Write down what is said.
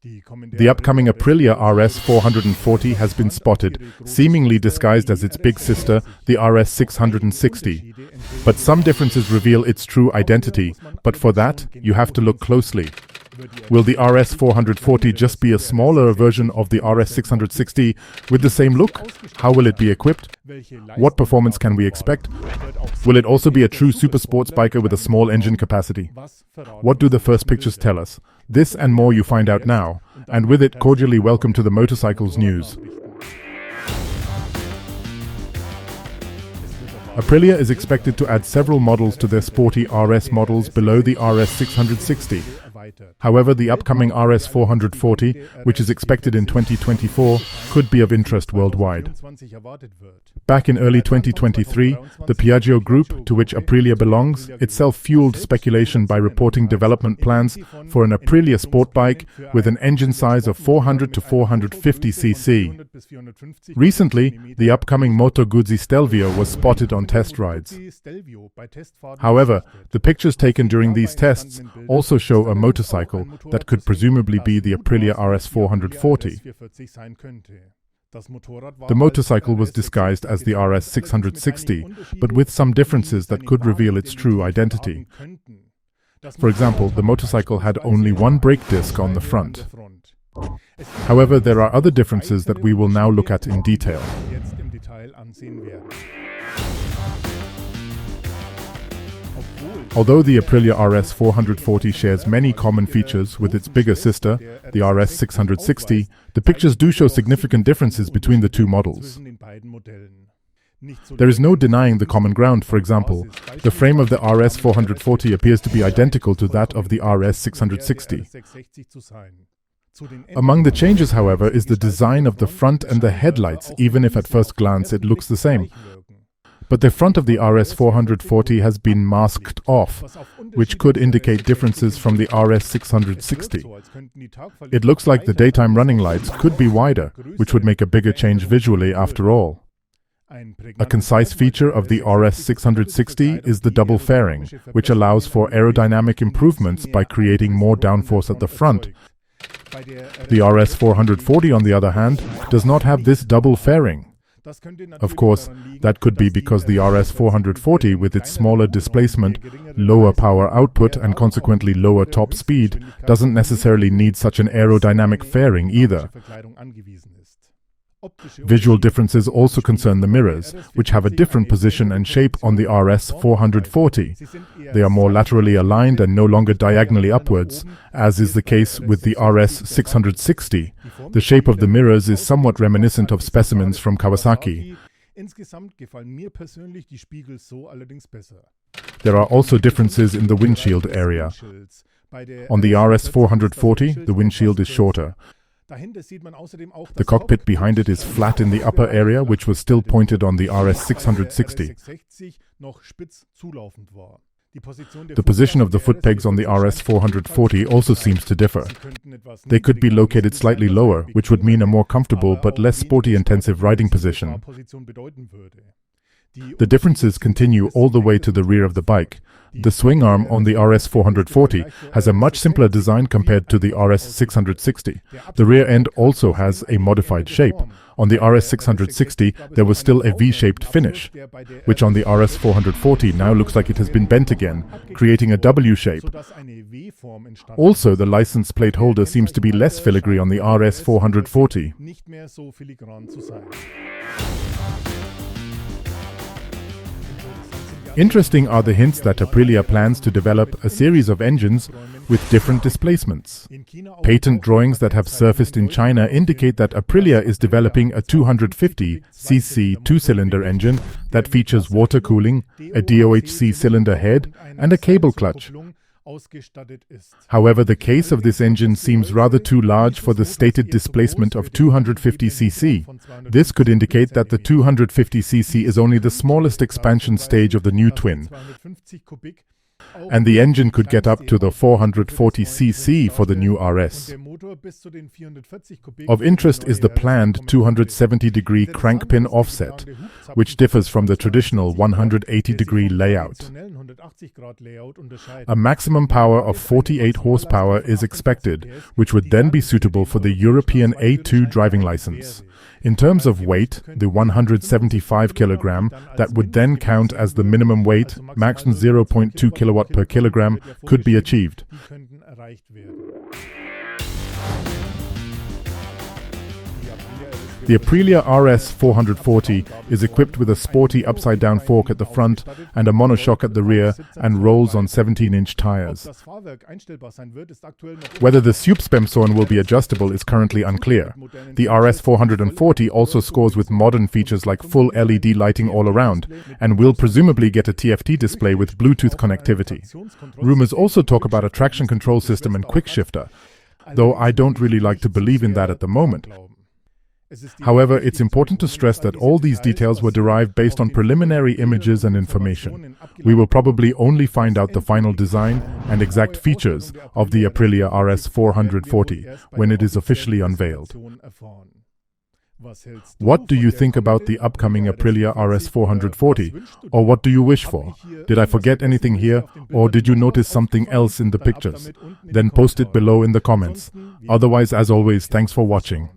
The upcoming Aprilia RS 440 has been spotted, seemingly disguised as its big sister, the RS 660. But some differences reveal its true identity, but for that, you have to look closely. Will the RS 440 just be a smaller version of the RS 660 with the same look? How will it be equipped? What performance can we expect? Will it also be a true super sports biker with a small engine capacity? What do the first pictures tell us? This and more you find out now, and with it, cordially welcome to the Motorcycles News. Aprilia is expected to add several models to their sporty RS models below the RS 660. However, the upcoming RS 440, which is expected in 2024, could be of interest worldwide. Back in early 2023, the Piaggio Group, to which Aprilia belongs, itself fueled speculation by reporting development plans for an Aprilia sport bike with an engine size of 400 to 450 cc. Recently, the upcoming Moto Guzzi Stelvio was spotted on test rides. However, the pictures taken during these tests also show a motorcycle that could presumably be the Aprilia RS 440. The motorcycle was disguised as the RS 660, but with some differences that could reveal its true identity. For example, the motorcycle had only one brake disc on the front. However, there are other differences that we will now look at in detail. Although the Aprilia RS 440 shares many common features with its bigger sister, the RS 660, the pictures do show significant differences between the two models. There is no denying the common ground. For example, the frame of the RS 440 appears to be identical to that of the RS 660. Among the changes, however, is the design of the front and the headlights, even if at first glance it looks the same. But the front of the RS 440 has been masked off, which could indicate differences from the RS 660. It looks like the daytime running lights could be wider, which would make a bigger change visually after all. A concise feature of the RS 660 is the double fairing, which allows for aerodynamic improvements by creating more downforce at the front. The RS 440, on the other hand, does not have this double fairing. Of course, that could be because the RS 440, with its smaller displacement, lower power output and consequently lower top speed, doesn't necessarily need such an aerodynamic fairing either. Visual differences also concern the mirrors, which have a different position and shape on the RS 440. They are more laterally aligned and no longer diagonally upwards, as is the case with the RS 660. The shape of the mirrors is somewhat reminiscent of specimens from Kawasaki. There are also differences in the windshield area. On the RS 440, the windshield is shorter. The cockpit behind it is flat in the upper area, which was still pointed on the RS 660. The position of the foot pegs on the RS 440 also seems to differ. They could be located slightly lower, which would mean a more comfortable but less sporty-intensive riding position. The differences continue all the way to the rear of the bike. The swing arm on the RS 440 has a much simpler design compared to the RS 660. The rear end also has a modified shape. On the RS 660, there was still a V-shaped finish, which on the RS 440 now looks like it has been bent again, creating a W shape. Also, the license plate holder seems to be less filigree on the RS 440. Interesting are the hints that Aprilia plans to develop a series of engines with different displacements. Patent drawings that have surfaced in China indicate that Aprilia is developing a 250cc two-cylinder engine that features water cooling, a DOHC cylinder head, and a cable clutch. However, the case of this engine seems rather too large for the stated displacement of 250cc. This could indicate that the 250cc is only the smallest expansion stage of the new twin, and the engine could get up to the 440cc for the new RS. Of interest is the planned 270-degree crankpin offset, which differs from the traditional 180-degree layout. A maximum power of 48 horsepower is expected, which would then be suitable for the European A2 driving license. In terms of weight, the 175 kilogram, that would then count as the minimum weight, maximum 0.2 kilowatt per kilogram, could be achieved. The Aprilia RS 440 is equipped with a sporty upside-down fork at the front and a monoshock at the rear and rolls on 17-inch tires. Whether the Subspension will be adjustable is currently unclear. The RS 440 also scores with modern features like full LED lighting all around and will presumably get a TFT display with Bluetooth connectivity. Rumors also talk about a traction control system and quick shifter, though I don't really like to believe in that at the moment. However, it's important to stress that all these details were derived based on preliminary images and information. We will probably only find out the final design and exact features of the Aprilia RS 440 when it is officially unveiled. What do you think about the upcoming Aprilia RS 440? Or what do you wish for? Did I forget anything here? Or did you notice something else in the pictures? Then post it below in the comments. Otherwise, as always, thanks for watching.